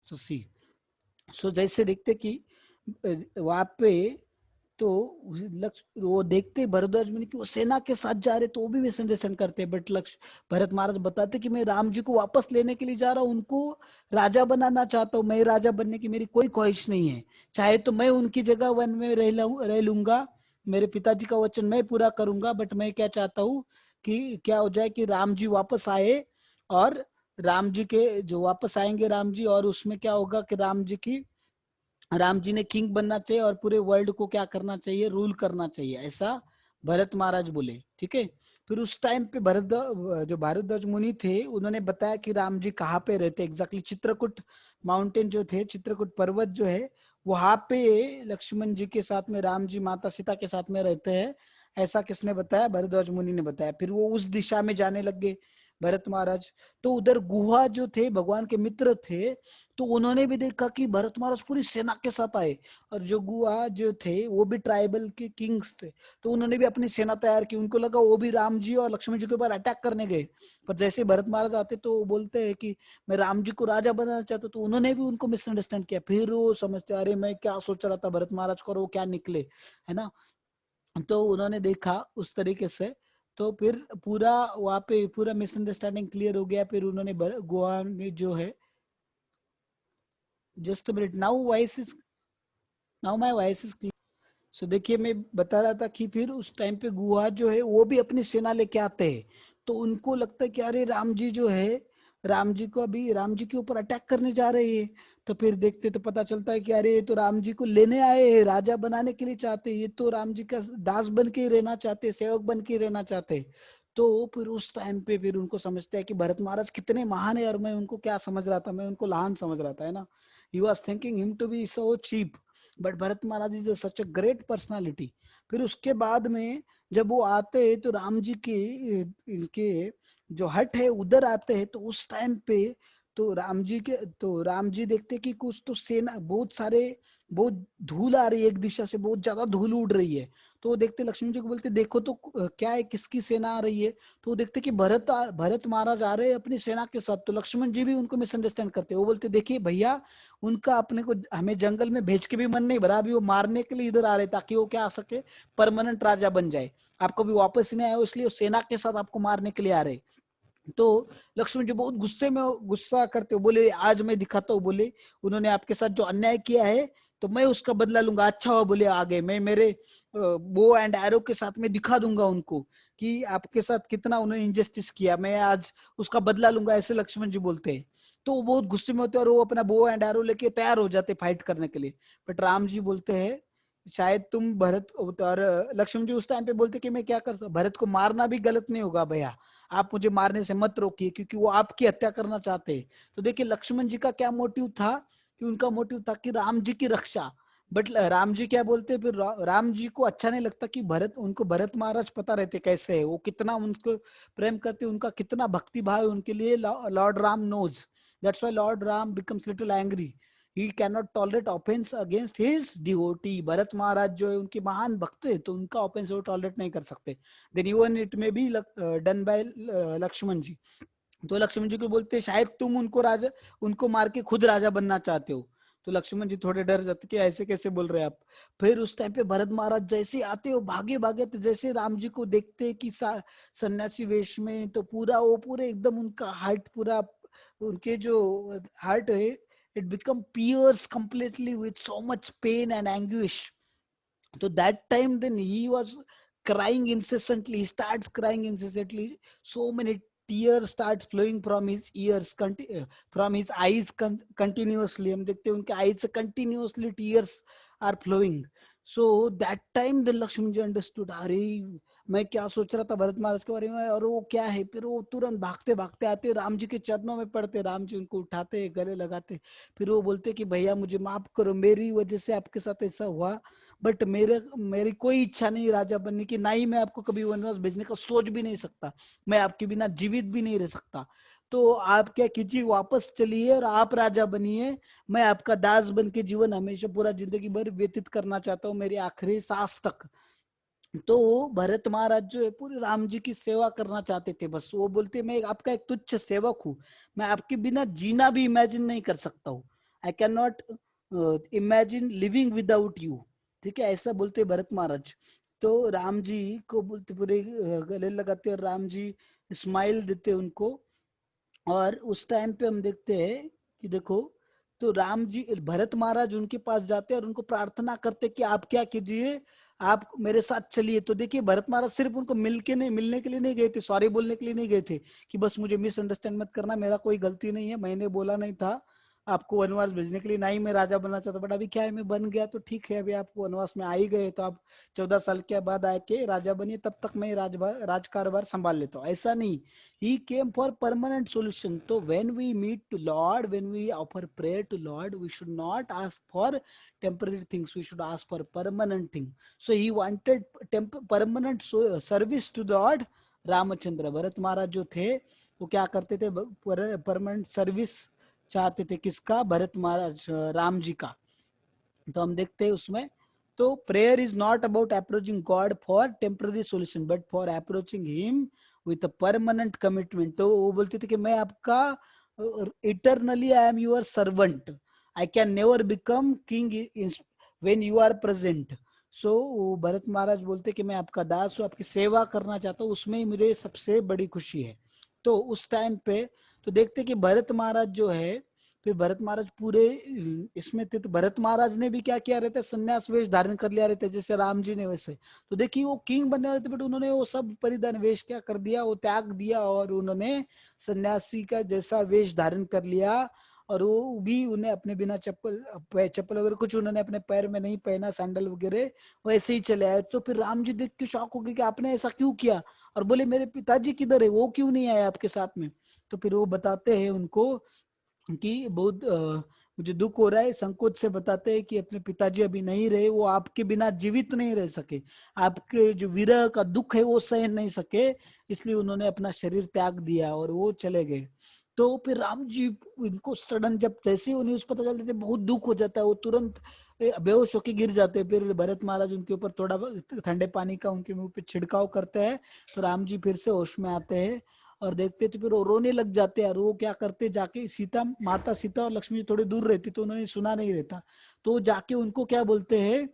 सो सी, सो जैसे देखते कि वहां पे तो लक्ष्य वो देखते भरद्वाज मुनि कि वो सेना के साथ जा रहे, तो वो भी मिसअंडरस्टैंड करते, बट लक्ष्य भरत महाराज बताते कि मैं राम जी को वापस लेने के लिए जा रहा हूँ, उनको राजा बनाना चाहता हूँ, मैं राजा बनने की मेरी कोई ख्वाहिश नहीं है, चाहे तो मैं उनकी जगह वन में रह लूंगा, मेरे पिताजी का वचन मैं पूरा करूंगा, बट मैं क्या चाहता हूँ कि क्या हो जाए कि राम जी वापस आए, और राम जी के जो वापस आएंगे राम जी, और उसमें क्या होगा कि राम जी ने किंग बनना चाहिए और पूरे वर्ल्ड को क्या करना चाहिए, रूल करना चाहिए, ऐसा भरत महाराज बोले। ठीक है, फिर उस टाइम पे जो भारद्वाज मुनि थे उन्होंने बताया कि राम जी कहाँ पे रहते एग्जैक्टली, चित्रकूट माउंटेन जो थे, चित्रकूट पर्वत जो है वहां पे लक्ष्मण जी के साथ में राम जी माता सीता के साथ में रहते हैं, ऐसा किसने बताया, भरद्वाज मुनि ने बताया। फिर वो उस दिशा में जाने लग गए भरत महाराज। तो उधर गुहा जो थे भगवान के मित्र थे, तो उन्होंने भी देखा कि भरत महाराज पूरी सेना के साथ आए, और जो गुहा जो थे वो भी ट्राइबल के किंग्स थे, तो उन्होंने भी अपनी सेना तैयार की, उनको लगा वो भी राम जी और लक्ष्मण जी के ऊपर अटैक करने गए, पर जैसे भरत महाराज आते तो वो बोलते हैं कि मैं राम जी को राजा बनाना चाहता हूं, तो उन्होंने भी उनको मिसअंडरस्टैंड किया, फिर वो समझते अरे मैं क्या सोच रहा था भरत महाराज को, और वो क्या निकले, है ना। तो उन्होंने देखा उस तरीके से, तो फिर पूरा वहां पे पूरा मिसअंडरस्टैंडिंग क्लियर हो गया, फिर उन्होंने गोवा में जो है, just minute, now my voice is clear. So देखिए मैं बता रहा था कि फिर उस टाइम पे गुहा जो है वो भी अपनी सेना लेके आते हैं, तो उनको लगता है कि अरे राम जी जो है, राम जी को अभी राम जी के ऊपर अटैक करने जा रहे हैं, तो फिर देखते तो पता चलता है कि अरे ये तो राम जी को लेने आए हैं, राजा बनाने के लिए चाहते हैं, ये तो राम जी का दास बन के ही रहना चाहते हैं, सेवक बन के ही रहना चाहते हैं। तो फिर उस टाइम पे फिर उनको समझते हैं कि भरत महाराज कितने महान है, और मैं उनको क्या समझ रहा था, मैं उनको लहान समझ रहा था, है ना। He was thinking him to be so cheap, but Bharat Maharaj is such a great personality. फिर उसके बाद में जब वो आते हैं तो राम जी के इनके जो हट है उधर आते हैं, तो उस टाइम पे तो राम जी देखते कि कुछ तो सेना बहुत धूल आ रही है, एक दिशा से बहुत ज्यादा धूल उड़ रही है, तो वो देखते लक्ष्मण जी को बोलते देखो तो क्या है, किसकी सेना आ रही है, तो वो देखते कि भरत महाराज आ रहे हैं अपनी सेना के साथ, तो लक्ष्मण जी भी उनको मिसअंडरस्टैंड करते, वो बोलते देखिए भैया, उनका अपने को हमें जंगल में भेज के भी मन नहीं भरा, अभी वो मारने के लिए इधर आ रहे ताकि वो क्या आ सके, परमानेंट राजा बन जाए, आपको भी वापस नहीं आया इसलिए सेना के साथ आपको मारने के लिए आ रहे। तो लक्ष्मण जी बहुत गुस्सा करते हो, बोले आज मैं दिखाता हूँ, बोले उन्होंने आपके साथ जो अन्याय किया है तो मैं उसका बदला लूंगा, अच्छा हुआ बोले आ गए, मैं मेरे बो एंड एरो के साथ में दिखा दूंगा उनको कि आपके साथ कितना उन्होंने इनजस्टिस किया, मैं आज उसका बदला लूंगा, ऐसे लक्ष्मण जी बोलते हैं। तो वो बहुत गुस्से में होते हैं और वो अपना बो एंड एरो लेके तैयार हो जाते फाइट करने के लिए, बट राम जी बोलते हैं शायद तुम भरत, और लक्ष्मण जी उस टाइम पे बोलते कि मैं क्या कर सकता, भरत को मारना भी गलत नहीं होगा भैया, आप मुझे मारने से मत रोकिए क्योंकि वो आपकी हत्या करना चाहते हैं। तो देखिए लक्ष्मण जी का क्या मोटिव था, कि उनका मोटिव था कि राम जी की रक्षा, बट राम जी क्या बोलते फिर, राम जी को अच्छा नहीं लगता कि भरत महाराज पता रहते कैसे है, वो कितना उनको प्रेम करते, उनका कितना भक्ति भाव है उनके लिए, lord Ram knows, that's why lord Ram becomes little angry, he can not tolerate offense against his devotee. Bharat Maharaj जो है उनके महान भक्त है, तो उनका ऑफेंस वो टॉलरेट नहीं कर सकते, then even it may be done by Lakshman ji. तो लक्ष्मण जी को बोलते शायद तुम उनको मार के खुद राजा बनना चाहते हो, तो लक्ष्मण जी थोड़े डर जाते कि ऐसे कैसे बोल रहे हैं आप। फिर उस टाइम पे भरत महाराज जैसे आते हो भागे भागे, तो जैसे राम जी को देखते कि सन्यासी वेश में, तो पूरे एकदम उनका हार्ट पूरा, उनके जो हार्ट है it become pierced completely with so much pain and anguish. So that time then he was crying incessantly, he starts crying incessantly, so many tears start flowing from his ears, from his eyes continuously, हम देखते हैं उनके eyes से continuously tears are flowing. So that time the Lakshman ji understood, अरे मैं क्या सोच रहा था भरत महाराज के बारे में, और वो क्या है, फिर वो तुरंत भागते भागते आते राम जी के चरणों में पड़ते, राम जी उनको उठाते गले लगाते, फिर वो बोलते कि भैया मुझे माफ करो, मेरी वजह से आपके साथ ऐसा हुआ, बट मेरी कोई इच्छा नहीं राजा बनने की, ना ही मैं आपको कभी वनवास भेजने का सोच भी नहीं सकता, मैं आपके बिना जीवित भी नहीं रह सकता, तो आप क्या कीजिए वापस चलिए और आप राजा बनिए, मैं आपका दास बन के जीवन हमेशा पूरा जिंदगी भर व्यतीत करना चाहता हूँ, मेरी आखिरी सांस तक। तो भरत महाराज जो है पूरे राम जी की सेवा करना चाहते थे, बस वो बोलते मैं आपका एक तुच्छ सेवक हूँ, मैं आपके बिना जीना भी इमेजिन नहीं कर सकता हूँ, आई can not imagine living without you. ठीक है, ऐसा बोलते भरत महाराज। तो राम जी को बोलते, पूरे गले लगाते और राम जी स्माइल देते उनको। और उस टाइम पे हम देखते हैं कि देखो, तो राम जी, भरत महाराज उनके पास जाते हैं और उनको प्रार्थना करते कि आप क्या कीजिए, आप मेरे साथ चलिए। तो देखिए, भरत महाराज सिर्फ उनको मिलने के लिए नहीं गए थे, सॉरी बोलने के लिए नहीं गए थे कि बस मुझे मिसअंडरस्टैंड मत करना, मेरा कोई गलती नहीं है, मैंने बोला नहीं था आपको वनवास भेजने के लिए, ना ही मैं राजा बनना चाहता, बट अभी क्या है, मैं बन गया तो ठीक है, अभी आप वनवास में आ ही गए तो आप 14 साल के बाद आके राजा बनिए, तब तक मैं राजकारभार संभाल लेता हूँ। ऐसा नहीं, he came for permanent solution. So when we meet to Lord, when we offer prayer to Lord, we should not ask for temporary things, we should ask for permanent thing. So he wanted permanent service to Lord Ramchandra. Bharat Maharaj जो थे वो क्या करते थे, permanent service चाहते थे, किसका, भरत महाराज, राम जी का। तो हम देखते हैं उसमें, तो prayer is not about approaching God for temporary solution but for approaching him with a permanent commitment. तो वो बोलते थे कि मैं आपका eternally I am your servant, I can never become king when you are present. So Bharat Maharaj बोलते कि मैं आपका दास हूँ, आपकी सेवा करना चाहता हूँ, उसमें ही मुझे सबसे बड़ी खुशी है। तो उस टाइम पे तो देखते कि भरत महाराज जो है, फिर भरत महाराज पूरे इसमें थे, तो भरत महाराज ने भी क्या किया रहता है, संन्यास वेश धारण कर लिया रहता है, जैसे राम जी ने वैसे। तो देखिए, वो किंग बनने वाले थे, बट उन्होंने वो सब परिधान वेश क्या कर दिया, वो त्याग दिया और उन्होंने सन्यासी का जैसा वेश धारण कर लिया। और वो भी उन्हें अपने बिना चप्पल वगैरह कुछ उन्होंने अपने पैर में नहीं पहना, सैंडल वगैरह, वैसे ही चले आए। तो फिर राम जी देख के शॉक हो गए कि आपने ऐसा क्यों किया, और बोले मेरे पिताजी किधर है, वो क्यों नहीं आए आपके साथ में। तो फिर वो बताते हैं उनको कि बहुत मुझे दुख हो रहा है, संकोच से बताते हैं कि अपने पिताजी अभी नहीं रहे, वो आपके बिना जीवित नहीं रह सके, आपके जो विरह का दुख है वो सहन नहीं सके, इसलिए उन्होंने अपना शरीर त्याग दिया और वो चले गए। तो फिर राम जी, इनको सडन जब जैसे ही न्यूज पता चलती है, बहुत दुख हो जाता है, वो तुरंत बेहोश होके गिर जाते हैं। फिर भरत महाराज उनके ऊपर थोड़ा ठंडे पानी का उनके मुंह पे छिड़काव करते हैं, तो राम जी फिर से होश में आते हैं और देखते तो फिर वो रोने लग जाते हैं। और वो क्या करते, जाके सीता, माता सीता और लक्ष्मी जी थोड़ी दूर रहती, तो उन्होंने सुना नहीं रहता, तो जाके उनको क्या बोलते हैं,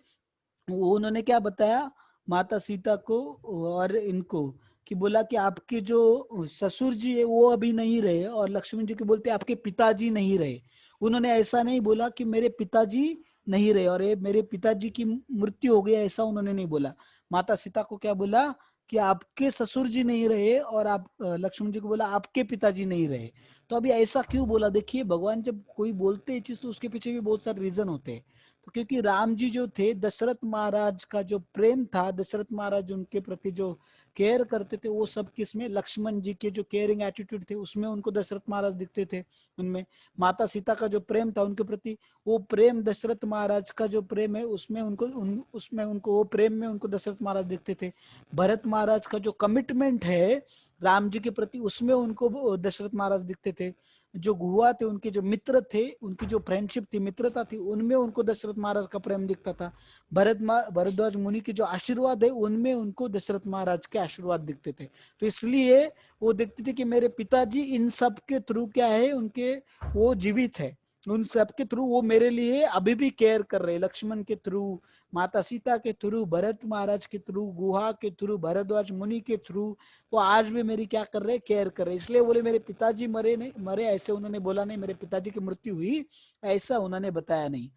वो उन्होंने क्या बताया माता सीता को और इनको, कि बोला कि आपके जो ससुर जी है वो अभी नहीं रहे, और लक्ष्मण जी को बोलते आपके पिताजी नहीं रहे। उन्होंने ऐसा नहीं बोला कि मेरे पिताजी नहीं रहे और ये मेरे पिताजी की मृत्यु हो गई, ऐसा उन्होंने नहीं बोला। माता सीता को क्या बोला कि आपके ससुर जी नहीं रहे, और आप लक्ष्मण जी को बोला आपके पिताजी नहीं रहे। तो अभी ऐसा क्यों बोला, देखिए भगवान जब कोई बोलते हैं चीज तो उसके पीछे भी बहुत सारे रीजन होते हैं। तो क्योंकि राम जी जो थे, दशरथ महाराज का जो प्रेम था, दशरथ महाराज उनके प्रति जो केयर करते थे, वो सब किसमें, लक्ष्मण जी के जो केयरिंग एटीट्यूड थे उसमें उनको दशरथ महाराज दिखते थे उनमें। माता सीता का जो प्रेम था उनके प्रति, वो प्रेम दशरथ महाराज का जो प्रेम है उसमें उनको उसमें उनको वो प्रेम में उनको दशरथ महाराज दिखते थे। भरत महाराज का जो कमिटमेंट है राम जी के प्रति, उसमें उनको दशरथ महाराज दिखते थे। जो गुहा थे, उनके जो मित्र थे, उनकी जो फ्रेंडशिप थी, मित्रता थी, उनमें उनको दशरथ महाराज का प्रेम दिखता था। भरद्वाज मुनि के जो आशीर्वाद है उनमें उनको दशरथ महाराज के आशीर्वाद दिखते थे। तो इसलिए वो देखते थे कि मेरे पिताजी इन सब के थ्रू क्या है, उनके वो जीवित है, उन सब के थ्रू वो मेरे लिए अभी भी केयर कर रहे हैं। लक्ष्मण के थ्रू, माता सीता के थ्रू, भरत महाराज के थ्रू, गुहा के थ्रू, भरद्वाज मुनि के थ्रू, वो आज भी मेरी क्या कर रहे, केयर कर रहे। इसलिए बोले मेरे पिताजी मरे नहीं, मरे ऐसे उन्होंने बोला नहीं, मेरे पिताजी की मृत्यु हुई ऐसा उन्होंने बताया नहीं।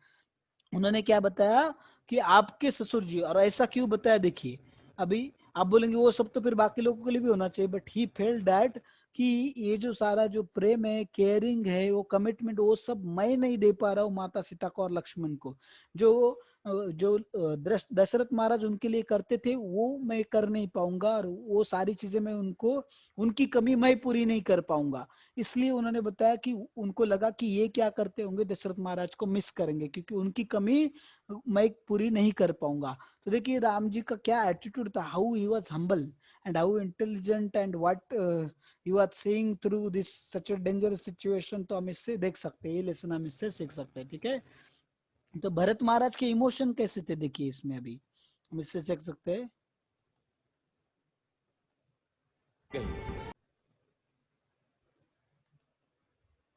उन्होंने क्या बताया कि आपके ससुर जी, और ऐसा क्यों बताया देखिए। अभी आप बोलेंगे वो सब तो फिर बाकी लोगों के लिए भी होना चाहिए, बट ही फेल्ट दैट कि ये जो सारा जो प्रेम है, केयरिंग है, वो कमिटमेंट, वो सब मैं नहीं दे पा रहा हूँ माता सीता को और लक्ष्मण को। जो दशरथ महाराज उनके लिए करते थे वो मैं कर नहीं पाऊंगा, और वो सारी चीजें मैं उनको, उनकी कमी मैं पूरी नहीं कर पाऊंगा। इसलिए उन्होंने बताया कि उनको लगा कि ये क्या करते होंगे, दशरथ महाराज को मिस करेंगे क्योंकि उनकी कमी मैं पूरी नहीं कर पाऊंगा। तो देखिए राम जी का क्या एटीट्यूड था, how he was humble and how intelligent and what he was seeing through this such a dangerous situation. तो हम इससे देख सकते हैं, ये लेसन हम इससे सीख सकते हैं। ठीक है, तो भरत महाराज के इमोशन कैसे थे देखिए इसमें, अभी हम इससे सीख सकते हैं।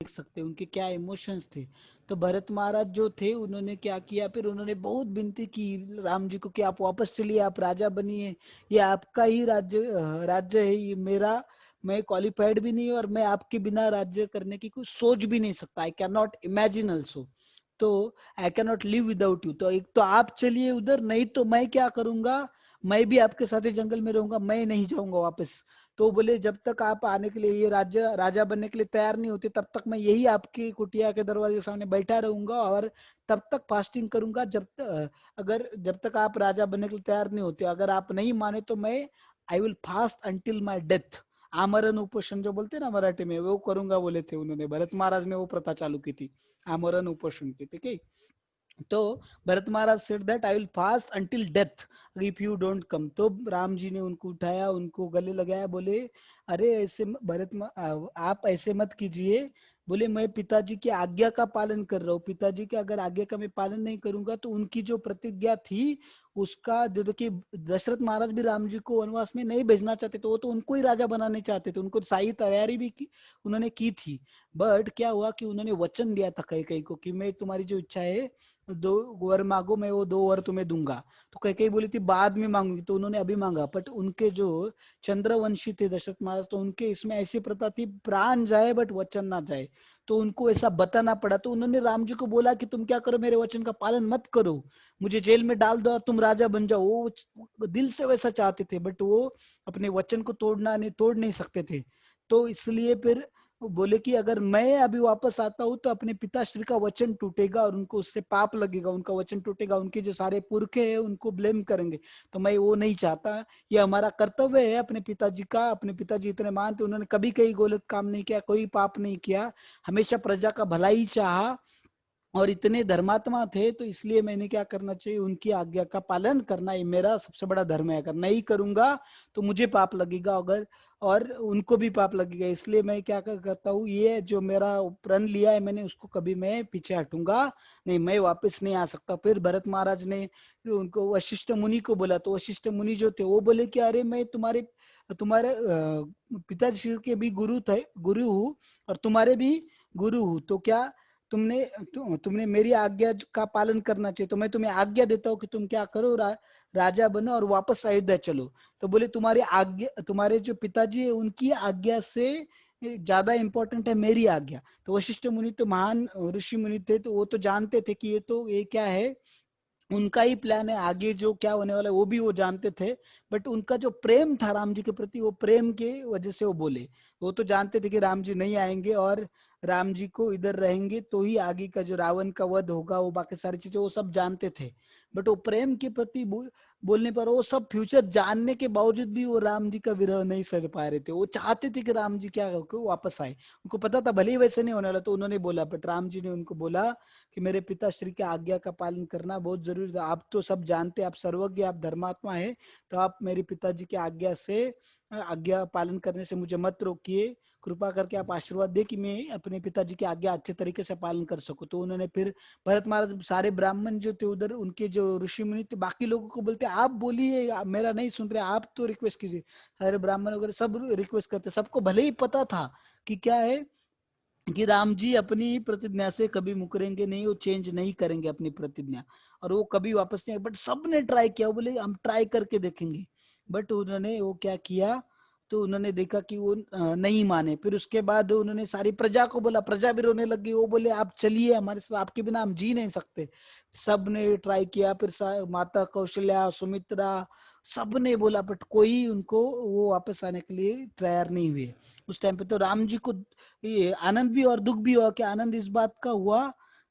देख सकते हैं उनके क्या इमोशंस थे। तो भरत महाराज जो थे उन्होंने क्या किया, फिर उन्होंने बहुत विनती की राम जी को कि आप वापस चलिए, आप राजा बनिए, ये आपका ही राज्य है, ये मेरा, मैं क्वालिफाइड भी नहीं हूँ और मैं आपके बिना राज्य करने की कुछ सोच भी नहीं सकता, I can not imagine also, तो I can not live without you. तो एक तो आप चलिए उधर, नहीं तो मैं क्या करूंगा, मैं भी आपके साथ ही जंगल में रहूंगा, मैं नहीं जाऊंगा वापस। तो बोले जब तक आप आने के लिए, ये राज्य राजा बनने के लिए तैयार नहीं होते, तब तक मैं यही आपकी कुटिया के दरवाजे के सामने बैठा रहूंगा और तब तक फास्टिंग करूंगा, जब तक आप राजा बनने के लिए तैयार नहीं होते। अगर आप नहीं माने तो मैं आई will fast until my death, आमरण उपोषण जो बोलते हैं ना मराठी में, वो करूंगा बोले थे उन्होंने। भरत महाराज ने वो प्रथा चालू की थी, आमरण उपोषण की, ठीक है। तो Bharat Maharaj said that I will fast until death if you don't come. तो राम जी ने उनको उठाया, उनको गले लगाया, बोले अरे ऐसे आप ऐसे मत कीजिए, बोले मैं पिताजी की आज्ञा का पालन कर रहा हूँ, पिताजी की अगर आज्ञा का मैं पालन नहीं करूंगा तो उनकी जो प्रतिज्ञा थी उसका, जो देखिए दशरथ महाराज भी राम जी को वनवास में नहीं भेजना चाहते थे, वो तो उनको ही राजा बनाने चाहते थे, उनको सही तैयारी भी की, उन्होंने की थी। बट क्या हुआ कि उन्होंने वचन दिया था कई कई को कि मैं तुम्हारी जो इच्छा है 2 वर मांगो, मैं वो 2 वर तुम्हें दूंगा। तो कई कई बोली थी बाद में मांगूंगी, तो उन्होंने अभी मांगा। बट उनके जो चंद्रवंशी थे दशरथ महाराज, तो उनके इसमें ऐसी प्रथा थी प्राण जाए बट वचन ना जाए, तो उनको ऐसा बताना पड़ा। तो उन्होंने राम जी को बोला कि तुम क्या करो, मेरे वचन का पालन मत करो, मुझे जेल में डाल दो और तुम राजा बन जाओ। वो दिल से वैसा चाहते थे, बट वो अपने वचन को तोड़ नहीं सकते थे। तो इसलिए फिर वो बोले कि अगर मैं अभी वापस आता हूं तो अपने पिताश्री का वचन टूटेगा और उनको उससे पाप लगेगा, उनका वचन टूटेगा, उनके जो सारे पुरखे हैं उनको ब्लेम करेंगे, तो मैं वो नहीं चाहता। ये हमारा कर्तव्य है अपने पिताजी का, अपने पिताजी इतने महान थे, उन्होंने कभी कहीं गलत काम नहीं किया, कोई पाप नहीं किया, हमेशा प्रजा का भला ही चाहा और इतने धर्मात्मा थे, तो इसलिए मैंने क्या करना चाहिए, उनकी आज्ञा का पालन करना, ये मेरा सबसे बड़ा धर्म है। अगर नहीं करूंगा तो मुझे पाप लगेगा, अगर और उनको भी पाप लगेगा, इसलिए मैं क्या करता हूँ, ये जो मेरा प्रण लिया है मैंने, उसको कभी मैं पीछे हटूंगा नहीं, मैं वापस नहीं आ सकता। फिर भरत महाराज ने उनको वशिष्ठ मुनि को बोला, तो वशिष्ठ मुनि जो थे वो बोले कि अरे मैं तुम्हारे तुम्हारे पिताजी के भी गुरु हूँ और तुम्हारे भी गुरु हूँ, तो क्या तुमने मेरी आज्ञा का पालन करना चाहिए, तो मैं तुम्हें आज्ञा देता हूँ कि तुम क्या करो, राजा बनो और वापस अयोध्या चलो। तो बोले तुम्हारी आज्ञा, तुम्हारे जो पिताजी है उनकी आज्ञा से ज्यादा इंपॉर्टेंट है मेरी आज्ञा। तो वशिष्ठ मुनि तो महान ऋषि मुनि थे, तो वो तो जानते थे कि ये क्या है, उनका ही प्लान है, आगे जो क्या होने वाला है वो भी वो जानते थे। बट उनका जो प्रेम था राम जी के प्रति, वो प्रेम के वजह से वो बोले, वो तो जानते थे कि राम जी नहीं आएंगे और राम जी को इधर रहेंगे तो ही आगे का जो रावण का वध होगा, वो बाकी सारी चीजें वो सब जानते थे। बट वो प्रेम के प्रति बोलने पर, वो सब फ्यूचर जानने के बावजूद भी वो राम जी का विरह नहीं सह पा रहे थे, वो चाहते थे कि राम जी क्या हो वापस आए, उनको पता था भले ही वैसे नहीं होने वाला, तो उन्होंने बोला। बट राम जी ने उनको बोला कि मेरे पिताश्री की आज्ञा का पालन करना बहुत जरूरी था, आप तो सब जानते, आप सर्वज्ञ, आप धर्मात्मा है, तो आप मेरे पिताजी की आज्ञा पालन करने से मुझे मत रोकिए, कृपा करके आप आशीर्वाद दे कि मैं अपने पिताजी की आज्ञा अच्छे तरीके से पालन कर सकूं। तो उन्होंने फिर भरत महाराज, सारे ब्राह्मण जो थे उधर, उनके जो ऋषि मुनि थे, बाकी लोगों को बोलते आप बोलिए, मेरा नहीं सुन रहे, आप तो रिक्वेस्ट कीजिए। सारे ब्राह्मण वगैरह सब रिक्वेस्ट करते, सबको भले ही पता था कि क्या है, कि राम जी अपनी प्रतिज्ञा से कभी मुकरेंगे नहीं, वो चेंज नहीं करेंगे अपनी प्रतिज्ञा, और वो कभी वापस नहीं। बट सबने ट्राई किया, वो बोले हम ट्राई करके देखेंगे। बट उन्होंने वो क्या किया, तो उन्होंने देखा कि वो नहीं माने। फिर उसके बाद उन्होंने सारी प्रजा को बोला, प्रजा भी रोने लगी, वो बोले आप चलिए हमारे साथ, आपके बिना हम जी नहीं सकते। सब ने ट्राई किया, फिर माता कौशल्या, सुमित्रा, सब ने बोला, बट कोई उनको वो वापस आने के लिए तैयार नहीं हुए। उस टाइम पे तो राम जी को ये आनंद भी और दुख भी हुआ, कि आनंद इस बात का हुआ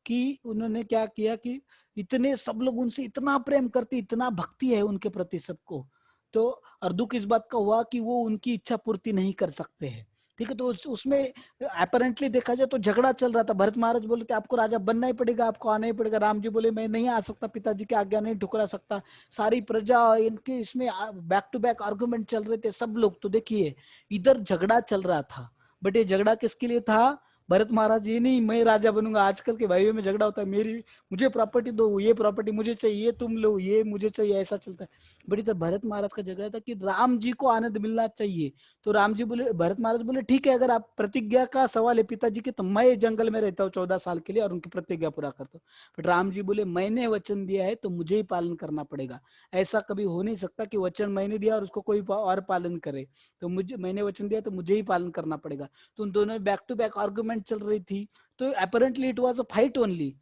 कि उन्होंने क्या किया कि इतने सब लोग उनसे इतना प्रेम करते, इतना भक्ति है उनके प्रति सबको, तो और दुख इस बात का हुआ कि वो उनकी इच्छा पूर्ति नहीं कर सकते हैं। ठीक है, तो उसमें अपेरेंटली देखा जाए तो झगड़ा चल रहा था। भरत महाराज बोले कि आपको राजा बनना ही पड़ेगा, आपको आना ही पड़ेगा। राम जी बोले मैं नहीं आ सकता, पिताजी की आज्ञा नहीं ठुकरा सकता। सारी प्रजा इनके इसमें बैक टू बैक आर्गुमेंट चल रहे थे सब लोग। तो देखिए इधर झगड़ा चल रहा था, बट ये झगड़ा किसके लिए था, भरत महाराज ये नहीं मैं राजा बनूंगा, आजकल के भाइयों में झगड़ा होता है, मेरी मुझे प्रॉपर्टी दो, ये प्रॉपर्टी मुझे चाहिए, ये तुम लो, ये मुझे चाहिए, ऐसा चलता है। बट इधर भरत महाराज का झगड़ा था कि राम जी को आनंद मिलना चाहिए। तो राम जी बोले, भरत महाराज बोले ठीक है, अगर आप प्रतिज्ञा का सवाल है पिताजी के, तो मैं जंगल में रहता हूँ 14 साल के लिए और उनकी प्रतिज्ञा पूरा करता हूँ। बट राम जी बोले मैंने वचन दिया है तो मुझे ही पालन करना पड़ेगा, ऐसा कभी हो नहीं सकता कि वचन मैंने दिया और उसको कोई और पालन करे। तो मुझे, मैंने वचन दिया तो मुझे ही पालन करना पड़ेगा। तो उन दोनों में बैक टू बैक आर्गुमेंट चल रही थी। तो apparently it was a fight only.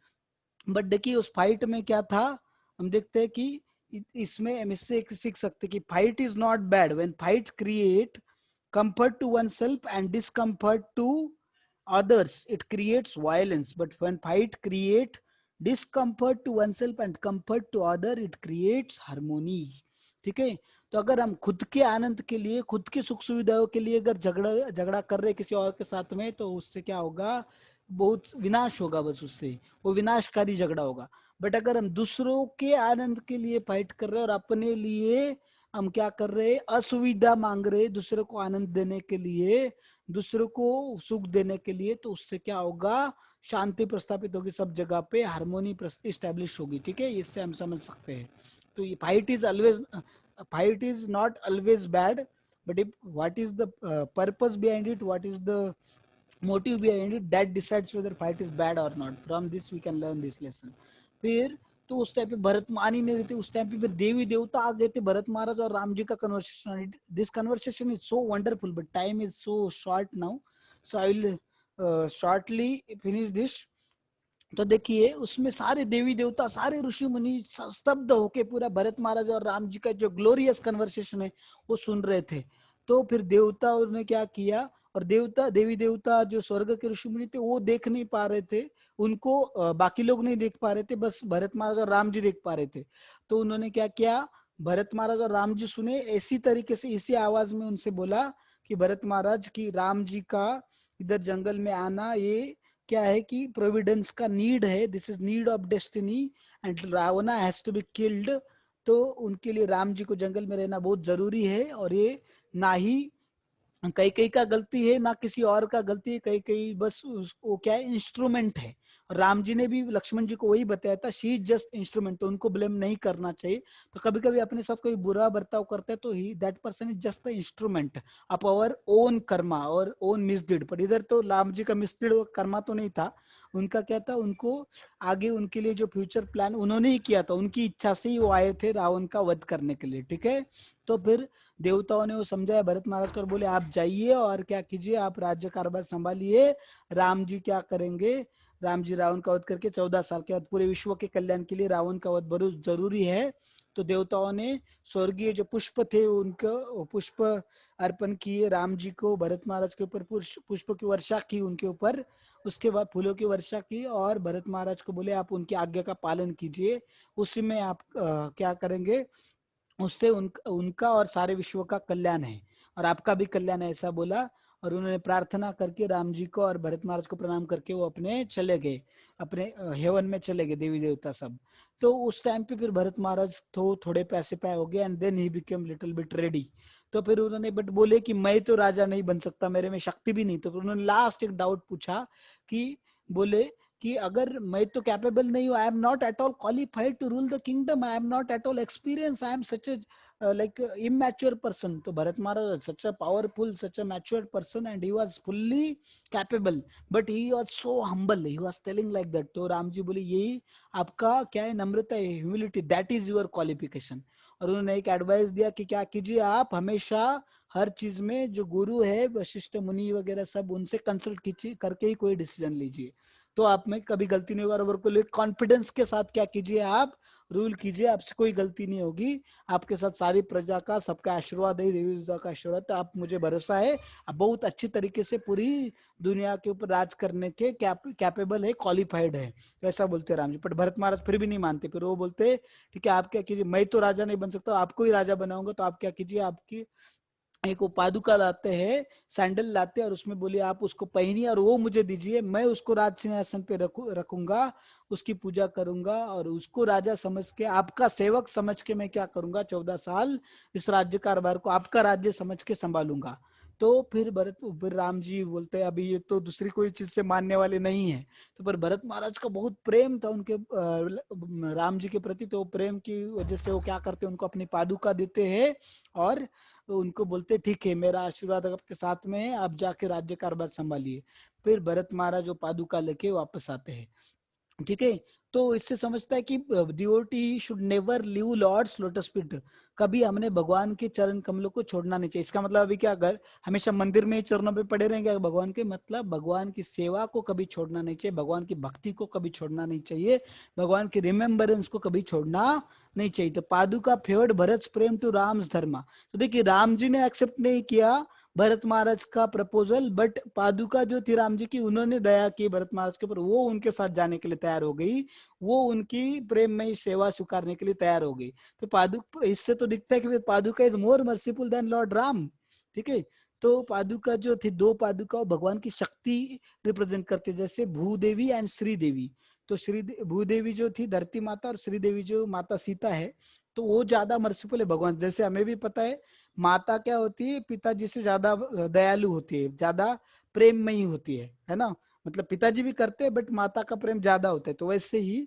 But देखिए उस फाइट में क्या था, हम देखते हैं कि इसमें हम इससे सीख सकते कि fight is not bad when fight create comfort to oneself and discomfort to others, it creates violence. But when fight create discomfort to oneself and comfort to other, it creates harmony. ठीक है। तो अगर हम खुद के आनंद के लिए, खुद की सुख सुविधाओं के लिए अगर झगड़ा झगड़ा कर रहे किसी और के साथ में, तो उससे क्या होगा, बहुत विनाश होगा, बस उससे वो विनाशकारी झगड़ा होगा। बट अगर हम दूसरों के आनंद के लिए फाइट कर रहे हैं और अपने लिए हम क्या कर रहे हैं, असुविधा मांग रहे हैं दूसरों को आनंद देने के लिए, दूसरों को सुख देने के लिए, तो उससे क्या होगा, शांति प्रस्थापित होगी, सब जगह पे हार्मोनी इस्टेब्लिश होगी। ठीक है, इससे हम समझ सकते हैं। तो ये fight is not always bad, but if what is the purpose behind it, what is the motive behind it, that decides whether fight is bad or not. From this we can learn this lesson. फिर तो उस time पे भरत मानी नहीं देते, उस time पे फिर देवी देवता आ गए थे, भरत महाराज और राम जी का conversation. This conversation is so wonderful but time is so short now, so I will shortly finish this. तो देखिए उसमें सारे देवी देवता, सारे ऋषि मुनि स्तब्ध होके पूरा भरत महाराज और राम जी का जो ग्लोरियस कन्वर्सेशन है वो सुन रहे थे। तो फिर देवताओं ने क्या किया, और देवता, देवी देवता जो स्वर्ग के ऋषि मुनि थे वो देख नहीं पा रहे थे, उनको बाकी लोग नहीं देख पा रहे थे, बस भरत महाराज और राम जी देख पा रहे थे। तो उन्होंने क्या किया, भरत महाराज और राम जी सुने, ऐसी तरीके से इसी आवाज में उनसे बोला कि भरत महाराज की राम जी का इधर जंगल में आना ये क्या है कि प्रोविडेंस का नीड है, this is need of destiny and Ravana has to be killed. तो उनके लिए राम जी को जंगल में रहना बहुत जरूरी है, और ये ना ही कई कई का गलती है ना किसी और का गलती है, कई कई बस वो क्या है, इंस्ट्रूमेंट है। और राम जी ने भी लक्ष्मण जी को वही बताया था, शी इज जस्ट इंस्ट्रूमेंट, तो उनको ब्लेम नहीं करना चाहिए। तो कभी कभी अपने साथ कोई बुरा बर्ताव करता है तो he that person is just the instrument of our own karma और ओन मिसडीड। पर इधर तो राम जी का मिसडीड कर्मा तो नहीं था, उनका क्या था, उनको आगे उनके लिए जो फ्यूचर प्लान उन्होंने ही किया था, उनकी इच्छा से ही वो आए थे रावण का वध करने के लिए। ठीक है। तो फिर देवताओं ने वो समझाया भरत महाराज को और बोले आप जाइए और क्या कीजिए, आप राज्य कारभार संभालिए, राम जी क्या करेंगे, राम जी रावण का वध करके 14 साल के बाद पूरे विश्व के कल्याण के लिए रावण का वध बहुत जरूरी है। तो देवताओं ने स्वर्गीय जो पुष्प थे उनको पुष्प अर्पण किए राम जी को, भरत महाराज के ऊपर पुष्प की वर्षा की उनके ऊपर, उसके बाद फूलों की वर्षा की, और भरत महाराज को बोले आप उनकी आज्ञा का पालन कीजिए, उसी में आप क्या करेंगे, उससे उनका और सारे विश्व का कल्याण है और आपका भी कल्याण है, ऐसा बोला। और उन्होंने प्रार्थना करके राम जी को और भरत महाराज को प्रणाम करके वो अपने चले गए, अपने हेवन में चले गए देवी देवता सब। तो उस टाइम पे फिर भरत महाराज थोड़े पैसे पाए हो गए and then he became little bit ready. तो फिर उन्होंने बट बोले कि मैं तो राजा नहीं बन सकता, मेरे में शक्ति भी नहीं। तो फिर उन्होंने लास्ट एक डाउट पूछा कि बोले कि अगर मैं तो कैपेबल नहीं हूँ, I am not at all qualified to rule the kingdom, I am not at all experience, I am such a like immature person. तो भरत महाराज such a powerful, such a matured person and he was fully capable, but he was so humble, he was telling like that. तो राम जी बोले यही आपका क्या है, नम्रता है, humility, that is your qualification. और उन्होंने एक एडवाइस दिया कि क्या कीजिए, आप हमेशा हर चीज में जो गुरु है वशिष्ठ मुनि वगैरह सब, उनसे कंसल्ट कीजिए करके ही कोई डिसीजन लीजिए, तो आप में कभी गलती नहीं होगा। और को कॉन्फिडेंस के साथ क्या कीजिए, आप रूल कीजिए, आपसे कोई गलती नहीं होगी, आपके साथ सारी प्रजा का सबका आशीर्वाद है, देवी देवता का आशीर्वाद, तो आप मुझे भरोसा है आप बहुत अच्छी तरीके से पूरी दुनिया के ऊपर राज करने के कैपेबल है, क्वालिफाइड है। तो ऐसा बोलते राम जी। पर भरत महाराज फिर भी नहीं मानते, फिर वो बोलते ठीक है आप क्या कीजिए, मैं तो राजा नहीं बन सकता, आपको ही राजा बनाऊंगा, तो आप क्या कीजिए, आपकी एक वो पादुका लाते हैं, सैंडल लाते हैं, और उसमें बोलिए आप उसको पहनिए और वो मुझे दीजिए, मैं उसको राज सिंहासन पे रखूंगा, उसकी पूजा करूंगा, और उसको राजा समझ के, आपका सेवक समझ के मैं क्या करूंगा, 14 साल इस राज्य कारभार को आपका राज्य समझ के संभालूंगा। तो फिर राम जी बोलते हैं अभी ये तो दूसरी कोई चीज से मानने वाले नहीं है। तो पर भरत महाराज का बहुत प्रेम था उनके राम जी के प्रति, तो प्रेम की वजह से वो क्या करते हैं, उनको अपनी पादुका देते हैं और उनको बोलते ठीक है मेरा आशीर्वाद आपके साथ में है, आप जाके राज्य कारभार संभालिए। फिर भरत महाराज वो पादुका लेके वापस आते हैं। ठीक है, तो इससे समझता है कि devotee should never leave lord's lotus feet. कभी हमने भगवान के चरण कमलों को छोड़ना नहीं चाहिए। इसका मतलब अभी क्या, अगर हमेशा मंदिर में ही चरणों पे पड़े रहेंगे भगवान के, मतलब भगवान की सेवा को कभी छोड़ना नहीं चाहिए, भगवान की भक्ति को कभी छोड़ना नहीं चाहिए, भगवान की रिमेम्बरेंस को कभी छोड़ना नहीं चाहिए। तो पादुका फेवर्ड भरत प्रेम टू राम्स धर्मा। तो देखिए राम जी ने एक्सेप्ट नहीं किया भरत महाराज का प्रपोजल, बट पादुका जो थी राम जी की, उन्होंने दया की भरत महाराज के ऊपर, वो उनके साथ जाने के लिए तैयार हो गई, वो उनकी प्रेम में सेवा स्वीकारने के लिए तैयार हो गई। तो पादुका, इससे तो दिखता है कि paduka is more merciful than lord Ram. ठीक है, तो पादुका जो थी, दो पादुका भगवान की शक्ति रिप्रेजेंट करती है, जैसे भूदेवी एंड श्रीदेवी। तो भूदेवी जो थी धरती माता, और श्रीदेवी जो माता सीता है, तो वो ज्यादा मर्सीफुल है भगवान। जैसे हमें भी पता है माता क्या होती है, पिताजी से ज्यादा दयालु होती है, ज्यादा प्रेममयी होती है ना। मतलब पिताजी भी करते हैं बट माता का प्रेम ज्यादा होता है। तो वैसे ही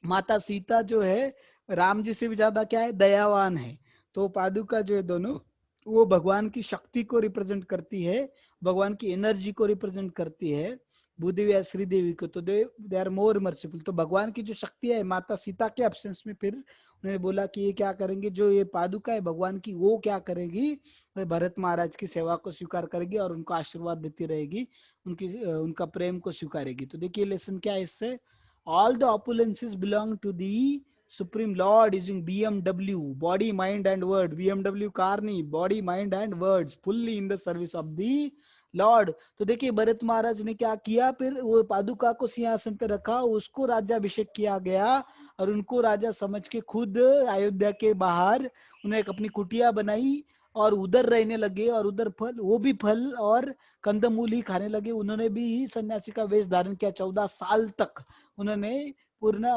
माता सीता जो है राम जी से भी ज्यादा क्या है, दयावान है। तो पादुका जो है दोनों, वो भगवान की शक्ति को रिप्रेजेंट करती है, भगवान की एनर्जी को रिप्रेजेंट करती है, भूदेवी या श्रीदेवी को। तो दे आर मोर मर्सीफुल। तो भगवान की जो शक्ति है माता सीता के एब्सेंस में, फिर उन्होंने बोला कि ये क्या करेंगे, जो ये पादुका है भगवान की, वो क्या करेगी, वो भरत महाराज की सेवा को स्वीकार करेगी और उनको आशीर्वाद देती रहेगी, उनका प्रेम को स्वीकारेगी। तो देखिए लेसन क्या है इससे, all the opulences belong to the supreme lord using BMW, body mind and word। BMW car नहीं, body mind and words fully in the service of the Lord. तो देखिए भरत महाराज ने क्या किया, फिर वो पादुका को सिंहासन पे रखा, उसको राज्याभिषेक किया गया और उनको राजा समझ के खुद अयोध्या के बाहर उन्हें एक अपनी कुटिया बनाई और उधर रहने लगे, और उधर फल, वो भी फल और कंदमूल ही खाने लगे। उन्होंने भी सन्यासी का वेश धारण किया 14 साल तक। उन्होंने पूर्ण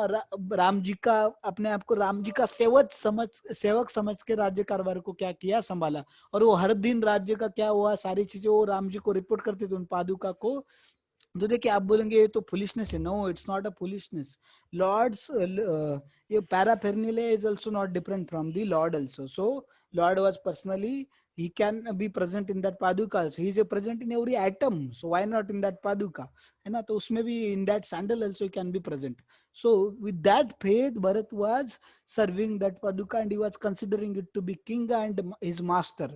राम जी का, अपने आप को राम जी का सेवक समझ के राज्य कारभार को क्या किया, संभाला। और वो हर दिन राज्य का क्या हुआ, सारी चीजें वो राम जी को रिपोर्ट करते थे, उन पादुका को। तो देखिए आप बोलेंगे ये तो फुलिशनेस है, no it's not a foolishness. Lord's ये paraphernalia is also not different from the lord also. So lord was personally, he can be present in that paduka also, he is present in every atom, so why not in that paduka, है ना। तो उसमें भी in that sandal also he can be present। so with that faith Bharat was serving that paduka and he was considering it to be king and his master।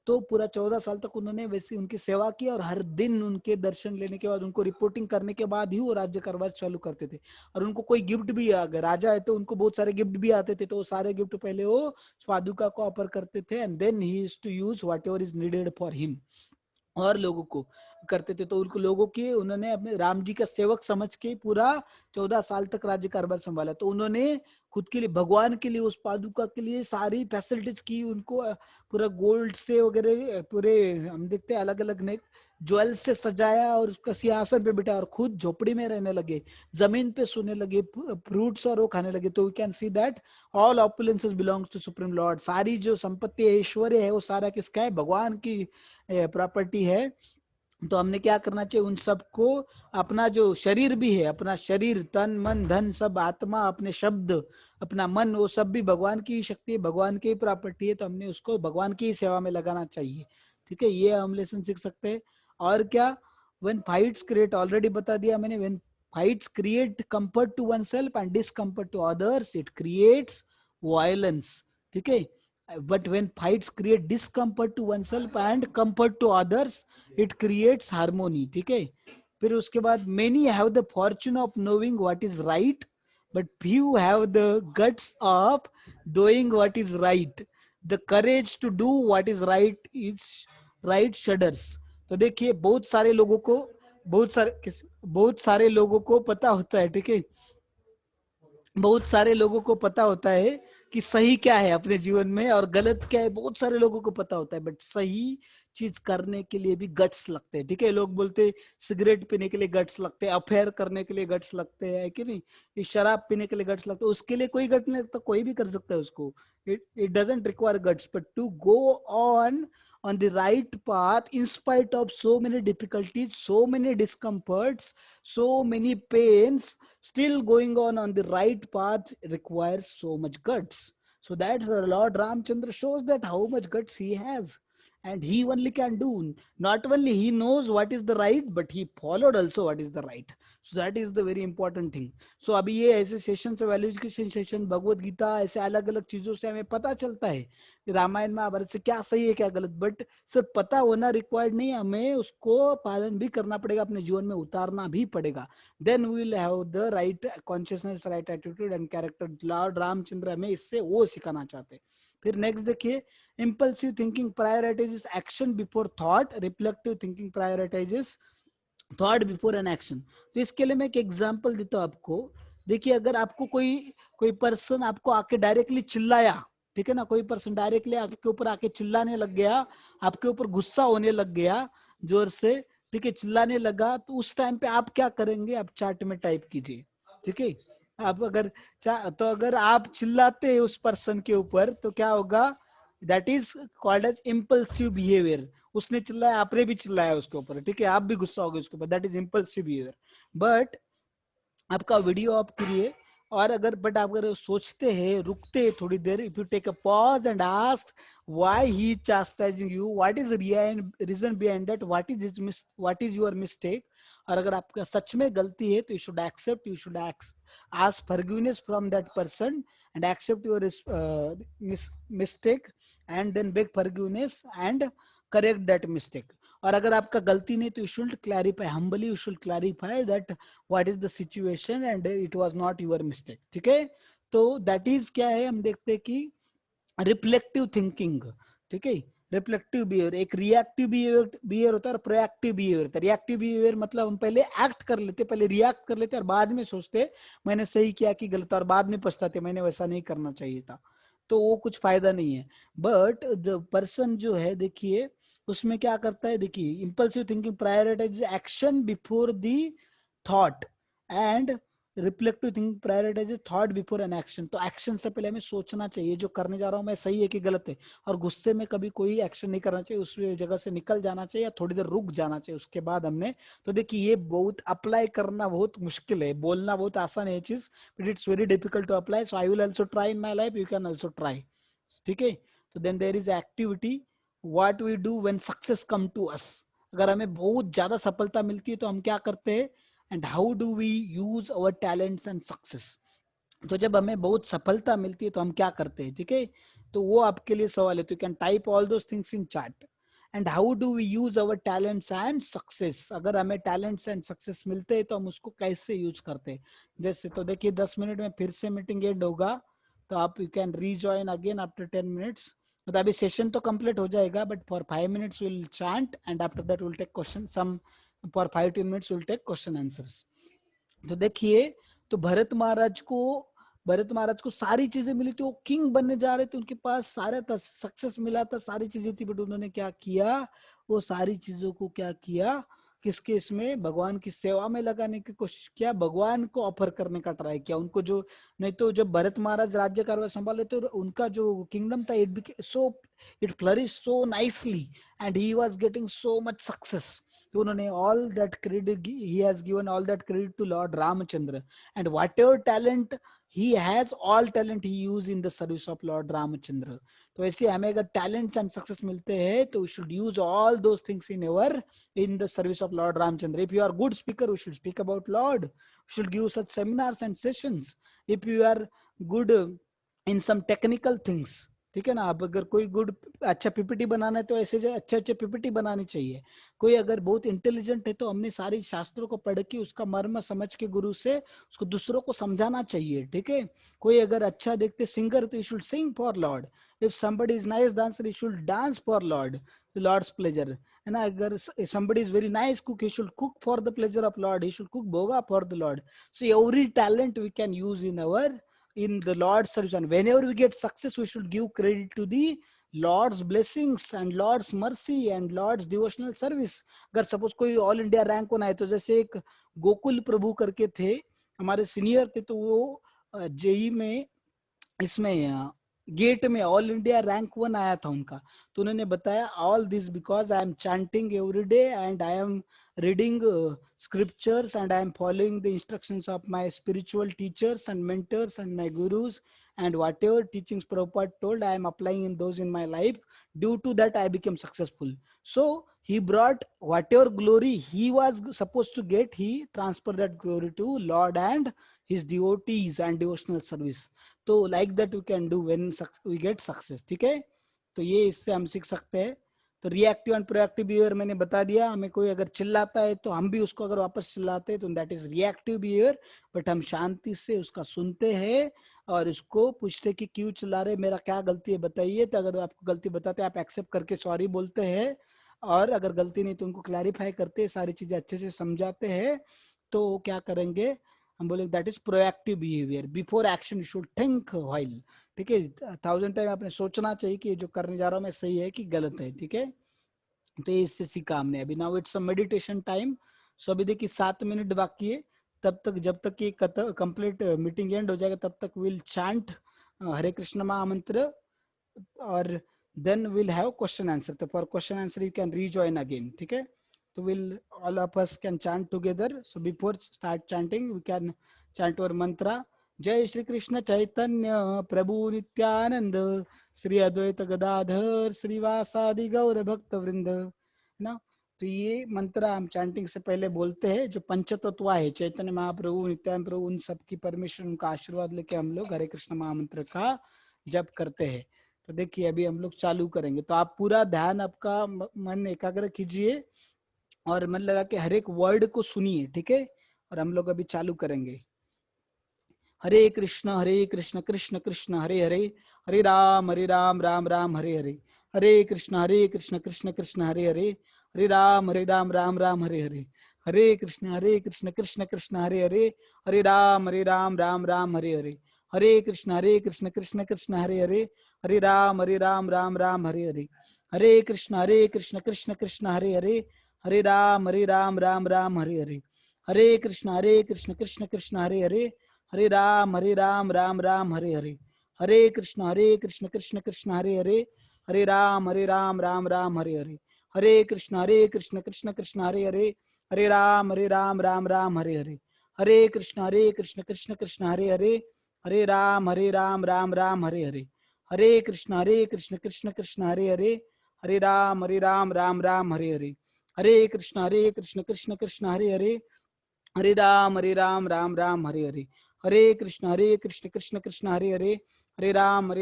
तो पूरा 14 साल तक उन्होंने वैसी उनकी सेवा की, और हर दिन उनके दर्शन लेने के बाद, उनको रिपोर्टिंग करने के बाद ही वो राज्य कारभार चालू करते थे। और उनको कोई गिफ्ट भी, अगर राजा है तो उनको बहुत सारे गिफ्ट भी आते थे, तो वो सारे गिफ्ट पहले वो पादुका को ऑफर करते थे, and then he is to use whatever is needed for him, और लोगों को करते थे। तो उनको लोगों की, उन्होंने अपने राम जी का सेवक समझ के पूरा 14 साल तक राज्य कारभार संभाला। तो उन्होंने खुद के लिए, भगवान के लिए, उस पादुका के लिए सारी फैसिलिटीज की, उनको पूरा गोल्ड से वगैरह, पूरे हम देखते हैं अलग अलग ने ज्वेल से सजाया, और उसका सिंहासन पे बिठा, और खुद झोपड़ी में रहने लगे, जमीन पे सोने लगे, फ्रूट्स और वो खाने लगे। तो we can see that all opulences belongs to supreme lord. सारी जो संपत्ति ऐश्वर्य है वो सारा किसका है, भगवान की प्रॉपर्टी है। तो हमने क्या करना चाहिए, उन सबको, अपना जो शरीर भी है, अपना शरीर, तन मन धन सब, आत्मा, अपने शब्द, अपना मन, वो सब भी भगवान की शक्ति है, भगवान की प्रॉपर्टी है। तो हमने उसको भगवान की सेवा में लगाना चाहिए। ठीक है, ये हम लेसन सीख सकते हैं। और क्या, व्हेन फाइट्स क्रिएट, ऑलरेडी बता दिया मैंने, when fights create comfort to oneself and discomfort to others, it creates violence. ठीक है, but when fights create discomfort to oneself and comfort to others, it creates harmony। ठीक है, फिर उसके बाद many have the fortune of knowing what is right, but few have the guts of doing what is right। the courage to do what is right shudders। तो देखिए बहुत सारे लोगों को पता होता है, ठीक है, बहुत सारे लोगों को पता होता है कि सही क्या है अपने जीवन में और गलत क्या है, बहुत सारे लोगों को पता होता है, बट सही चीज करने के लिए भी गट्स लगते हैं। ठीक है, लोग बोलते हैं सिगरेट पीने के लिए गट्स लगते हैं, अफेयर करने के लिए गट्स लगते हैं, कि नहीं, ये शराब पीने के लिए गट्स लगते हैं, उसके लिए कोई गट नहीं लगता, कोई भी कर सकता है उसको। It doesn't require guts, but to go on on the right path in spite of so many difficulties, so many discomforts, so many pains. Still going on the right path requires so much guts. So that's Lord Ramchandra shows that how much guts he has, and he only can do. Not only he knows what is the right, but he followed also what is the right. So that is the very important thing. So अभी ये ऐसे session से, value education session, Bhagavad Gita, ऐसे अलग अलग चीजों से हमें पता चलता है रामायण महाभारत से क्या सही है क्या गलत, बट सिर्फ पता होना रिक्वायर्ड नहीं, हमें उसको पालन भी करना पड़ेगा, अपने जीवन में उतारना भी पड़ेगा. Then we will have the right consciousness, right attitude and character. Lord Ramchandra हमें इससे वो सिखाना चाहते हैं. फिर नेक्स्ट देखिए, impulsive thinking prioritizes action before thought, reflective thinking prioritizes thought before an action. तो इसके लिए मैं एक एग्जांपल देता हूँ आपको. देखिए, अगर आपको कोई पर्सन आपको आके डायरेक्टली चिल्लाया, ठीक है ना, कोई पर्सन डायरेक्टली आपके ऊपर आके चिल्लाने लग गया, आपके ऊपर गुस्सा होने लग गया जोर से, ठीक है, चिल्लाने लगा, तो उस टाइम पे आप क्या करेंगे, आप चार्ट में टाइप कीजिए. ठीक है, आप अगर आप चिल्लाते हैं उस पर्सन के ऊपर तो क्या होगा, that is called as impulsive behaviour. उसने चिल्लाया, आपने भी चिल्लाया उसके ऊपर, ठीक है, आप भी गुस्सा हो गए उसके ऊपर, that is impulsive behaviour. But आपका वीडियो ऑफ करिए, और बट आप अगर सोचते हैं, रुकते हैं थोड़ी देर, if you take a pause and ask why he chastising you, what is reason behind that, what is your mistake. और अगर आपका सच में गलती है तो you should ask forgiveness from that person and accept your mistake, and then beg forgiveness and correct that mistake. और अगर आपका गलती नहीं तो you should clarify humbly, you should clarify that what is the situation and it was not your mistake. ठीक है, तो that is क्या है, हम देखते हैं कि रिफ्लेक्टिव थिंकिंग. ठीक है, रिफ्लेक्टिव बिहेवियर, एक रिएक्टिव बिहेवियर होता है और प्रोएक्टिव बिहेवियर होता है. रिएक्टिव बिहेवियर मतलब हम पहले एक्ट कर लेते, पहले रिएक्ट कर लेते और बाद में सोचते मैंने सही किया कि गलत, और बाद में पछताते मैंने वैसा नहीं करना चाहिए था. तो वो कुछ फायदा नहीं है. बट जो पर्सन जो है, देखिए उसमें क्या करता है, देखिए impulsive thinking prioritise action before the thought and reflective thinking prioritise thought before an action. तो एक्शन से पहले हमें सोचना चाहिए जो करने जा रहा हूं मैं सही है कि गलत है, और गुस्से में कभी कोई एक्शन नहीं करना चाहिए, उस जगह से निकल जाना चाहिए या थोड़ी देर रुक जाना चाहिए उसके बाद हमने. तो देखिए ये बहुत अप्लाई करना बहुत मुश्किल है, बोलना बहुत आसान है चीज, but it's very difficult to apply. So I will also try in my life, you can also try. ठीक है, तो then there is activity, what we do when success come to us. अगर हमें बहुत ज्यादा सफलता मिलती है तो हम क्या करते हैं, and how do we use our talents and success. तो जब हमें बहुत सफलता मिलती है तो हम क्या करते हैं, ठीक है, तो वो आपके लिए सवाल है. तो you can type all those things in chat. And how do we use our talents and success. अगर हमें टैलेंट्स एंड सक्सेस मिलते हैं तो हम उसको कैसे यूज करते हैं. जैसे तो देखिए 10 मिनट में फिर से मीटिंग एंड होगा, तो आप you can rejoin again after 10 minutes. मतलब अभी सेशन तो कंप्लीट हो जाएगा, but for 5 minutes will chant and after that will take question, some for 5-10 minutes will take question answers. तो देखिए, तो भरत महाराज को सारी चीजें मिली थी, वो किंग बनने जा रहे थे, उनके पास सारा था, सक्सेस मिला था, सारी चीजें थी, बट उन्होंने क्या किया, वो सारी चीजों को क्या किया, किसके इसमें, भगवान की सेवा में लगाने की कोशिश किया, भगवान को ऑफर करने का ट्राई किया उनको. जो नहीं तो जब भरत महाराज राज्य कारभार संभाले तो उनका जो किंगडम था, it flourish so nicely and he was getting so much success. तो उन्होंने all that credit, he has given all that credit to Lord Ramachandra, and whatever talent he has, all talent he used in the service of Lord Ramachandra. तो ऐसे हमें अगर talents and success मिलते हैं तो we should use all those things in the service of Lord Ramachandra. If you are good speaker, we should speak about Lord, we should give such seminars and sessions. If you are good in some technical things, ठीक है ना, आप अगर कोई अच्छा PPT बनाना है तो ऐसे अच्छे पीपीटी बनानी चाहिए. कोई अगर बहुत इंटेलिजेंट है तो हमने सारी शास्त्रों को पढ़ के उसका मर्म समझ के गुरु से उसको दूसरों को समझाना चाहिए. ठीक है, कोई अगर अच्छा देखते सिंगर तो you should sing for lord. If somebody is nice dancer, you should dance for lord's pleasure, है ना. अगर somebody is very nice cook, he should cook for the pleasure of Lord, he should cook bhoga for the Lord. So every talent we can use in the Lord's service, and whenever we get success we should give credit to the Lord's blessings and Lord's mercy and Lord's devotional service. अगर suppose कोई all India rank होना है, तो जैसे एक गोकुल प्रभु करके थे, हमारे सीनियर थे, तो वो जेई में इसमें गेट में ऑल इंडिया रैंक 1 आया था उनका। तो उन्होंने बताया all this because I am chanting every day and I am reading scriptures and I am following the instructions of my spiritual teachers and mentors and my gurus, and whatever teachings Prabhupada told, I am applying in those in my life. Due to that, I became successful. So he brought whatever glory he was supposed to get, he transferred that glory to Lord and his devotees and devotional service. तो like that we can do when we get success. ठीक है, तो ये इससे हम सीख सकते हैं। तो रिएक्टिव एंड प्रोएक्टिव बिहेवियर मैंने बता दिया। हमें कोई अगर चिल्लाता है तो हम भी उसको अगर वापस चिल्लाते हैं तो that is reactive behaviour. But हम शांति से उसका सुनते हैं और उसको पूछते कि क्यों चिल्ला रहे, मेरा क्या गलती है बताइए। तो अगर आपको गलती बताते हैं आप एक्सेप्ट करके सॉरी बोलते हैं, और अगर गलती नहीं तो उनको क्लैरिफाई करते हैं, सारी चीजें अच्छे से समझाते हैं। तो क्या करेंगे, हम बोलेंगे that is proactive behaviour. Before action you should think while. ठीक है, 1000 टाइम आपने सोचना चाहिए कि जो करने जा रहा हूँ मैं सही है कि गलत है। ठीक है, तो ये इससे सीखा हमने। अभी now it's a meditation time. So अभी देखिए 7 मिनट बाकी है, तब तक जब तक ये कंप्लीट मीटिंग एंड हो जाएगा तब तक विल चैंट हरे कृष्ण महामंत्र, और then will have question answer. तो for question answer you can rejoin again. ठीक है, तो will all of us can chant together. So before start chanting we can chant our mantra. Jai Shri Krishna Chaitanya प्रभु नित्यानंद श्री अद्वैत गदाधर श्रीवासादि गौर भक्त वृंद। ना, तो ये मंत्र हम चैंटिंग से पहले बोलते हैं। जो पंचतत्व है चैतन्य महाप्रभु नित्यानंद प्रभु, उन सबकी परमिशन उनका आशीर्वाद लेके हम लोग हरे कृष्ण महामंत्र का जप करते हैं। तो देखिए अभी हम लोग चालू करेंगे, तो आप पूरा ध्यान आपका मन एकाग्र कीजिए और मन लगा के हर एक वर्ड को सुनिए। ठीक है, और हम लोग अभी चालू करेंगे। हरे कृष्ण कृष्ण कृष्ण हरे हरे, हरे राम राम राम हरे हरे, हरे कृष्ण कृष्ण कृष्ण हरे हरे, हरे राम राम राम हरे हरे, हरे कृष्ण कृष्ण कृष्ण हरे हरे, हरे राम राम राम हरे हरे, हरे कृष्ण कृष्ण कृष्ण हरे हरे, हरे राम राम राम हरे हरे, हरे कृष्ण कृष्ण कृष्ण हरे हरे, हरे राम राम राम हरे हरे, हरे कृष्ण कृष्ण कृष्ण हरे हरे, हरे राम राम राम हरे हरे, हरे कृष्ण कृष्ण कृष्ण हरे हरे, हरे राम राम राम हरे हरे, हरे कृष्ण कृष्ण कृष्ण हरे हरे, हरे राम राम राम हरे हरे, हरे कृष्ण कृष्ण कृष्ण हरे हरे, हरे राम राम राम हरे हरे, हरे कृष्ण कृष्ण कृष्ण हरे हरे, हरे राम राम राम हरे हरे, हरे कृष्ण कृष्ण कृष्ण हरे हरे, हरे राम राम राम हरे हरे, हरे कृष्ण कृष्ण कृष्ण हरे हरे, हरे राम राम राम हरे हरे, हरे कृष्ण कृष्ण कृष्ण हरे हरे, हरे राम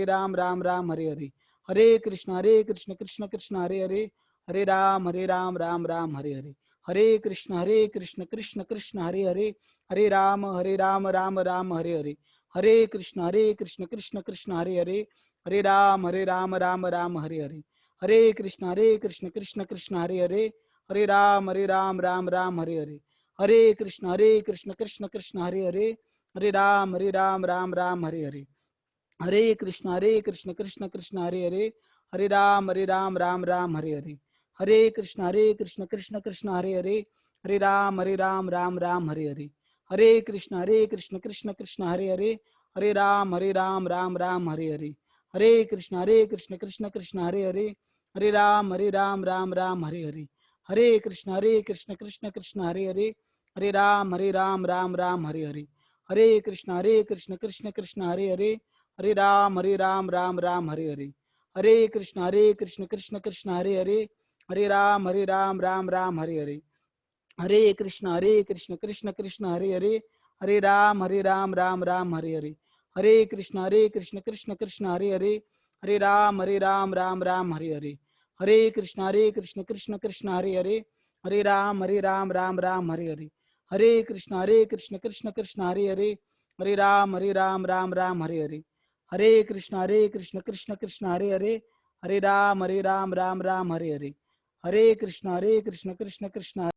राम राम हरे हरे, हरे कृष्ण कृष्ण कृष्ण हरे हरे, हरे राम राम राम हरे हरे, हरे कृष्ण कृष्ण कृष्ण हरे हरे, हरे राम राम राम हरे हरे, हरे कृष्ण कृष्ण कृष्ण हरे हरे, हरे राम राम राम हरे हरे, हरे कृष्ण कृष्ण कृष्ण हरे हरे, हरे राम राम राम हरे हरे, हरे कृष्ण कृष्ण कृष्ण हरे हरे, हरे राम राम राम हरे हरे, हरे कृष्ण कृष्ण कृष्ण हरे हरे, हरे राम राम राम हरे हरे, हरे कृष्ण कृष्ण कृष्ण हरे हरे, हरे राम राम राम हरे हरे, हरे कृष्ण कृष्ण कृष्ण हरे हरे, हरे राम राम राम हरे हरे, हरे कृष्ण कृष्ण कृष्ण हरे हरे, हरे राम राम राम हरे हरे, हरे कृष्ण कृष्ण कृष्ण हरे हरे, हरे राम राम राम हरे हरे, हरे कृष्ण कृष्ण कृष्ण हरे हरे, हरे राम राम राम हरे हरे, हरे कृष्ण कृष्ण कृष्ण हरे हरे, हरे राम राम राम हरे हरे, हरे कृष्ण कृष्ण कृष्ण हरे हरे, हरे राम राम राम हरे हरे, हरे कृष्ण कृष्ण कृष्ण हरे हरे, हरे राम राम राम हरे हरे, हरे कृष्ण कृष्ण कृष्ण हरे हरे, हरे राम राम राम हरे हरे, हरे कृष्ण कृष्ण कृष्ण हरे हरे, हरे राम राम राम हरे हरे, हरे कृष्ण कृष्ण कृष्ण